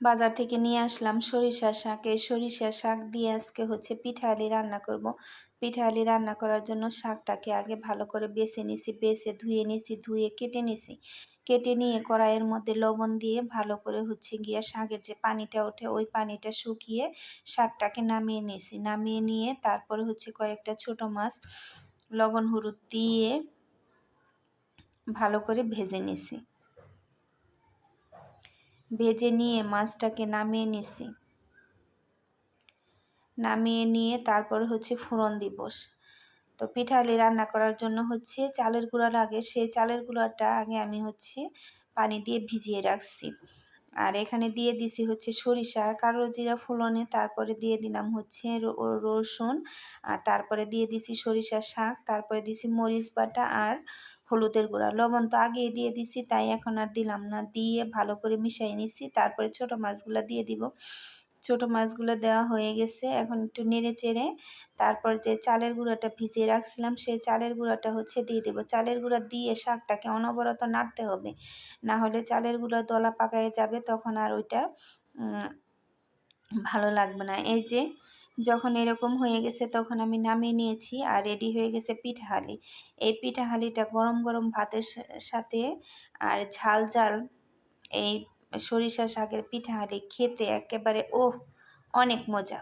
বাজার থেকে নিয়ে আসলাম সরিষার শাক। এই সরিষার শাক দিয়ে আজকে হচ্ছে পিঠালি রান্না করব। পিঠালি রান্না করার জন্য শাকটাকে আগে ভালো করে বেছে নিছি, বেছে ধুয়ে নিছি, ধুয়ে কেটে নিছি। কেটে নিয়ে কড়াইয়ের মধ্যে লবণ দিয়ে ভালো করে হচ্ছে গিয়ে শাকের যে পানিটা ওঠে ওই পানিটা শুকিয়ে শাকটাকে নামিয়ে নিয়েছি। নামিয়ে নিয়ে তারপরে হচ্ছে কয়েকটা ছোট মাছ লবণ হলুদ দিয়ে ভালো করে ভেজে নিছি। ভেজে নিয়ে মাছটাকে নামিয়ে নিছি। নামিয়ে নিয়ে তারপর হচ্ছে ফোড়ন দিব। তো পিঠালি রান্না করার জন্য হচ্ছে চালের গুঁড়া লাগে, সেই চালের গুঁড়াটা আগে আমি হচ্ছে পানি দিয়ে ভিজিয়ে রাখছি। আর এখানে দিয়ে দিছি হচ্ছে সরিষা কালো জিরা ফোড়নে, তারপরে দিয়ে দিলাম হচ্ছে রসুন, আর তারপরে দিয়ে দিছি সরিষার শাক, তারপরে দিছি মরিচ বাটা আর হলুদের গুঁড়া। লবণ তো আগেই দিয়ে দিছি, তাই এখন আর দিলাম না। দিয়ে ভালো করে মিশিয়ে নিছি। তারপরে ছোট মাছগুলো দিয়ে দিব। ছোট মাছগুলো দেওয়া হয়ে গেছে। এখন একটু নেড়ে চেড়ে তারপর যে চালের গুঁড়াটা ভিজিয়ে রাখছিলাম সেই চালের গুঁড়াটা হচ্ছে দিয়ে দেবো। চালের গুঁড়া দিয়ে শাকটাকে অনবরত নাড়তে হবে, না হলে চালের গুঁড়া দলা পাকায় যাবে, তখন আর ওইটা ভালো লাগবে না। এই যে যখন এরকম হয়ে গেছে তখন আমি নামিয়ে নিয়েছি আর রেডি হয়ে গেছে পিঠাহালি। এই পিঠাহালিটা গরম গরম ভাতের সাথে আর ঝাল ঝাল এই সরিষা শাকের পিঠাহালি খেতে একেবারে অনেক মজা।